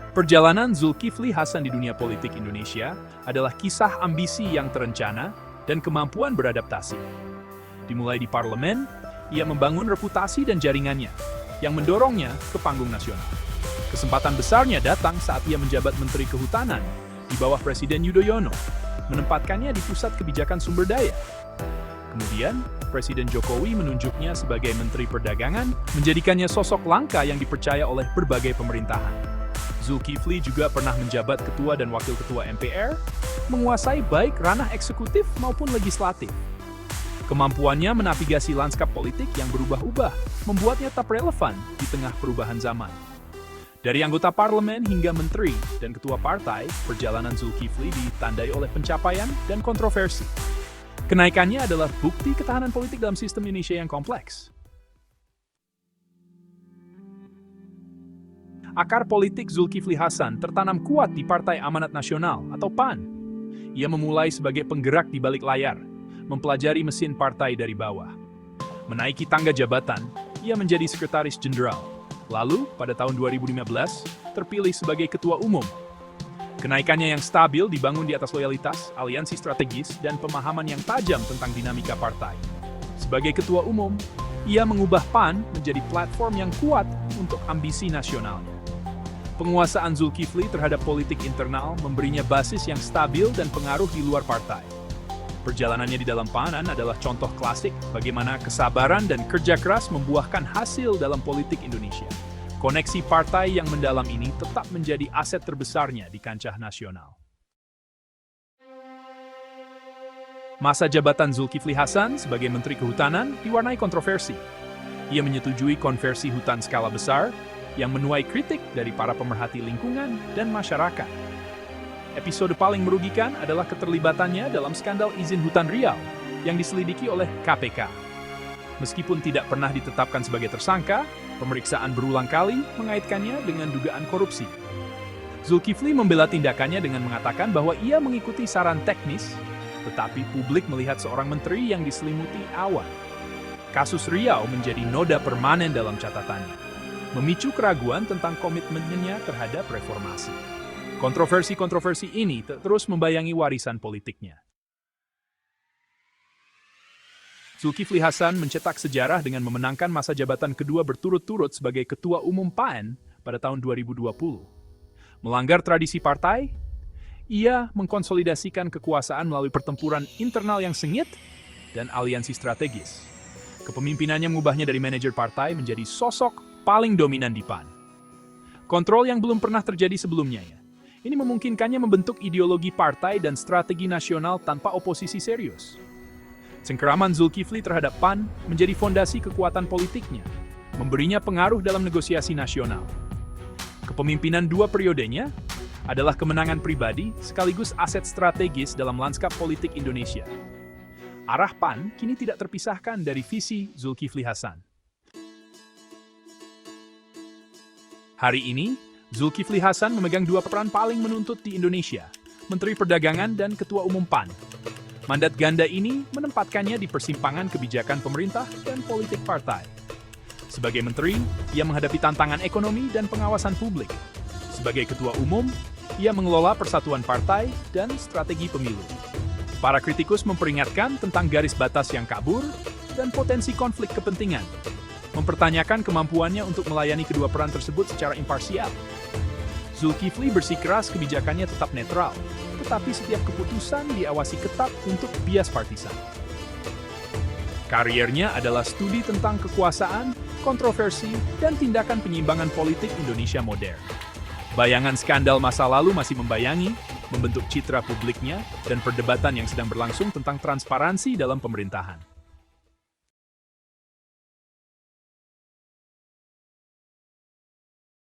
Perjalanan Zulkifli Hasan di dunia politik Indonesia adalah kisah ambisi yang terencana dan kemampuan beradaptasi. Dimulai di parlemen, ia membangun reputasi dan jaringannya yang mendorongnya ke panggung nasional. Kesempatan besarnya datang saat ia menjabat Menteri Kehutanan di bawah Presiden Yudhoyono, menempatkannya di pusat kebijakan sumber daya. Kemudian, Presiden Jokowi menunjuknya sebagai Menteri Perdagangan, menjadikannya sosok langka yang dipercaya oleh berbagai pemerintahan. Zulkifli juga pernah menjabat Ketua dan Wakil Ketua MPR, menguasai baik ranah eksekutif maupun legislatif. Kemampuannya menavigasi lanskap politik yang berubah-ubah, membuatnya tetap relevan di tengah perubahan zaman. Dari anggota parlemen hingga menteri dan ketua partai, perjalanan Zulkifli ditandai oleh pencapaian dan kontroversi. Kenaikannya adalah bukti ketahanan politik dalam sistem Indonesia yang kompleks. Akar politik Zulkifli Hasan tertanam kuat di Partai Amanat Nasional atau PAN. Ia memulai sebagai penggerak di balik layar, mempelajari mesin partai dari bawah. Menaiki tangga jabatan, ia menjadi sekretaris jenderal. Lalu, pada tahun 2015, terpilih sebagai ketua umum. Kenaikannya yang stabil dibangun di atas loyalitas, aliansi strategis, dan pemahaman yang tajam tentang dinamika partai. Sebagai ketua umum, ia mengubah PAN menjadi platform yang kuat untuk ambisi nasionalnya. Penguasaan Zulkifli terhadap politik internal memberinya basis yang stabil dan pengaruh di luar partai. Perjalanannya di dalam PAN adalah contoh klasik bagaimana kesabaran dan kerja keras membuahkan hasil dalam politik Indonesia. Koneksi partai yang mendalam ini tetap menjadi aset terbesarnya di kancah nasional. Masa jabatan Zulkifli Hasan sebagai Menteri Kehutanan diwarnai kontroversi. Ia menyetujui konversi hutan skala besar yang menuai kritik dari para pemerhati lingkungan dan masyarakat. Episode paling merugikan adalah keterlibatannya dalam skandal izin hutan Riau yang diselidiki oleh KPK. Meskipun tidak pernah ditetapkan sebagai tersangka, pemeriksaan berulang kali mengaitkannya dengan dugaan korupsi. Zulkifli membela tindakannya dengan mengatakan bahwa ia mengikuti saran teknis, tetapi publik melihat seorang menteri yang diselimuti awan. Kasus Riau menjadi noda permanen dalam catatannya, memicu keraguan tentang komitmennya terhadap reformasi. Kontroversi-kontroversi ini terus membayangi warisan politiknya. Zulkifli Hasan mencetak sejarah dengan memenangkan masa jabatan kedua berturut-turut sebagai Ketua Umum PAN pada tahun 2020. Melanggar tradisi partai, ia mengkonsolidasikan kekuasaan melalui pertempuran internal yang sengit dan aliansi strategis. Kepemimpinannya mengubahnya dari manajer partai menjadi sosok paling dominan di PAN. Kontrol yang belum pernah terjadi sebelumnya. Ini memungkinkannya membentuk ideologi partai dan strategi nasional tanpa oposisi serius. Cengkeraman Zulkifli terhadap PAN menjadi fondasi kekuatan politiknya, memberinya pengaruh dalam negosiasi nasional. Kepemimpinan dua periodenya adalah kemenangan pribadi sekaligus aset strategis dalam lanskap politik Indonesia. Arah PAN kini tidak terpisahkan dari visi Zulkifli Hasan. Hari ini, Zulkifli Hasan memegang dua peran paling menuntut di Indonesia, Menteri Perdagangan dan Ketua Umum PAN. Mandat ganda ini menempatkannya di persimpangan kebijakan pemerintah dan politik partai. Sebagai menteri, ia menghadapi tantangan ekonomi dan pengawasan publik. Sebagai ketua umum, ia mengelola persatuan partai dan strategi pemilu. Para kritikus memperingatkan tentang garis batas yang kabur dan potensi konflik kepentingan, mempertanyakan kemampuannya untuk melayani kedua peran tersebut secara imparsial. Zulkifli bersikeras kebijakannya tetap netral, tetapi setiap keputusan diawasi ketat untuk bias partisan. Kariernya adalah studi tentang kekuasaan, kontroversi, dan tindakan penyeimbangan politik Indonesia modern. Bayangan skandal masa lalu masih membayangi, membentuk citra publiknya, dan perdebatan yang sedang berlangsung tentang transparansi dalam pemerintahan.